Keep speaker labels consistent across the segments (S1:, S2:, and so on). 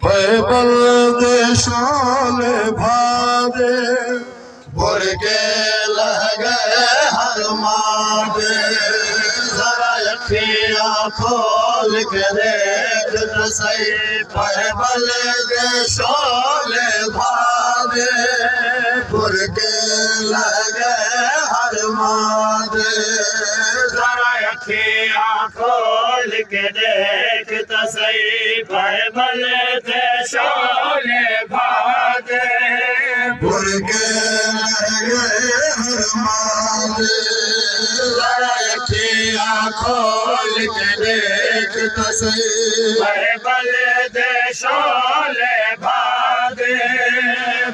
S1: बलदे शोले भादे भर के लह गए हर मादे जरा अखियां खोल के देख तो सही बलदे शोले भादे भर के लह गए हर मादे
S2: जरा अखियां खोल के देख तो सही बलदे शोले भादे
S1: भर के लह गए हर मादे जरा अखियां खोल के देख तो सही
S2: बलदे शोले भादे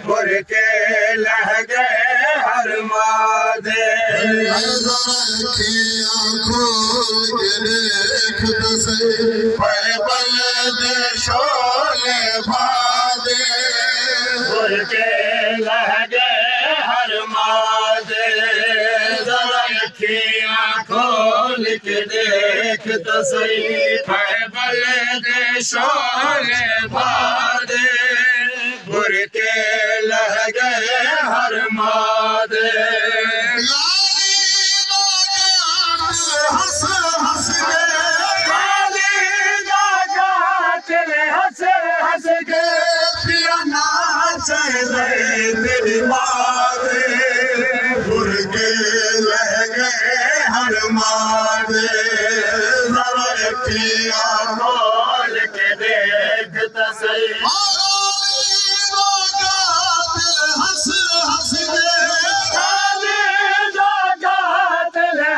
S2: भर के लह गए हर मादे
S1: अखियां खोल के देख तो सही बलदे शोले भादे
S2: भर के लह गए हर मादे जरा अखियां खोल के देख तो सही बलदे शोले भादे भर के लह गए हर मादे
S1: हंस हंस के
S2: हंस हंस के
S1: पिया नाच तेरी मारे भर के लह गए हर मारे जरा अखियां
S2: खोल के देख तो सही
S1: हंस हंस के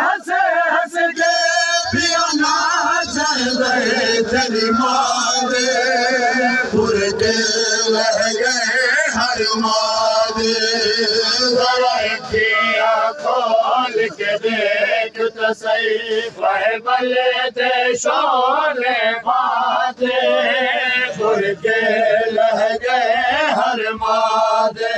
S2: हंस हंस के
S1: पिया नाच तेरी मारे भर के लह गए हर मारे
S2: जरा अखियां खोल के देख तो सही बलदे शोले भादे भर के लह गए हर मादे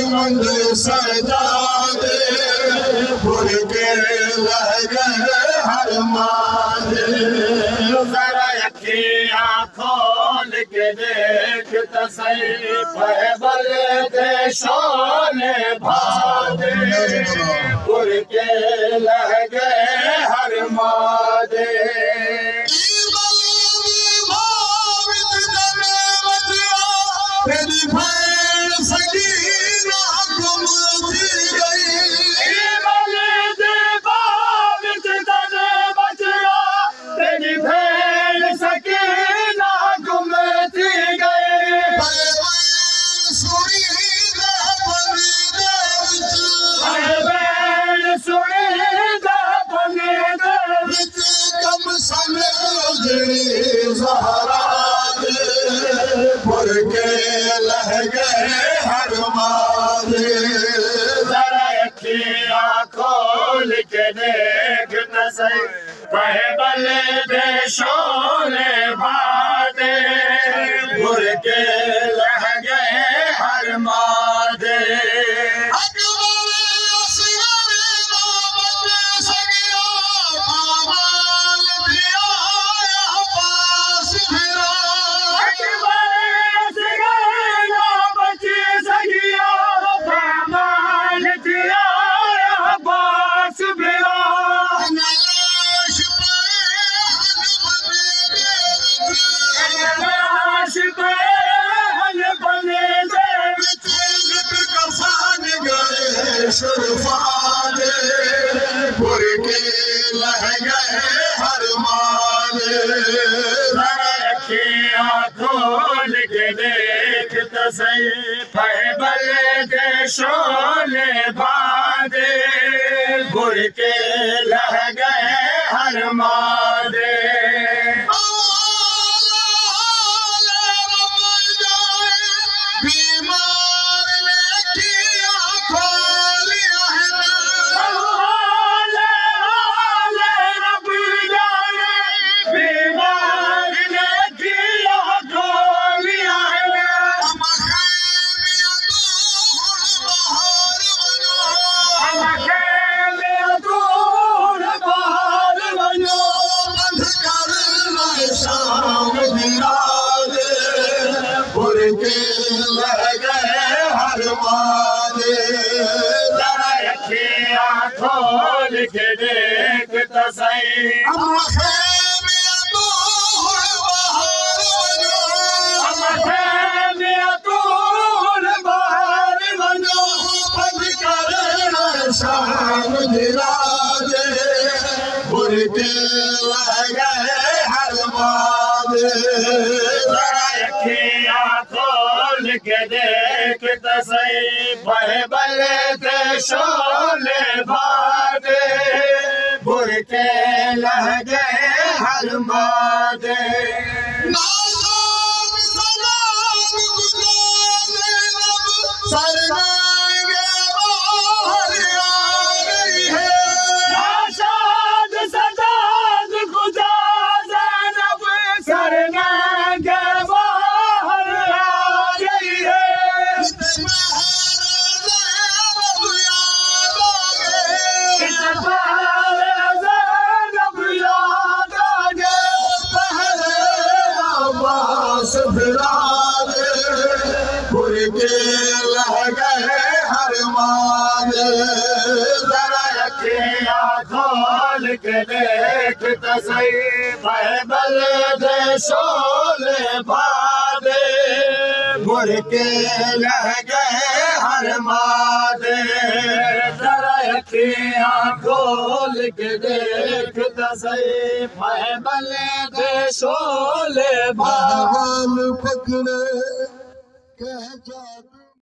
S1: सजा दे भर के लह गए हर मादे
S2: जरा अखियां खोल के देख तो सही बलदे शोले भादे भर के लह गए हर मादे
S1: तेरी भैन सगी भर के लह गए हर मादे
S2: जरा अखियां खोल के देख तो सही बलदे शोले भादे भर के लह गए हर मादे
S1: शुरफादे भर के लह गए हर मादे
S2: अखियां खोल के देख तो सही बलदे शोले भादे भर के लह गए हर मादे
S1: शाम दिराजे बुरके लह गए हर माले
S2: जरा अखियां खोल के देख तो सही
S1: शाम दिराजे बुरके लह गए हर माले
S2: जरा अखियां खोल के देख तो सही बल के शोले बादे बुरके लह गए हर मादे
S1: बुरके लह गए हर माले
S2: जरा अखियां खोल के देख तो सही बल दे शोले बादे बुरके लह गए हर मादे जरा अखियां खोल के देख तो सही बल दे शोले बादे
S1: पकड़े कह जा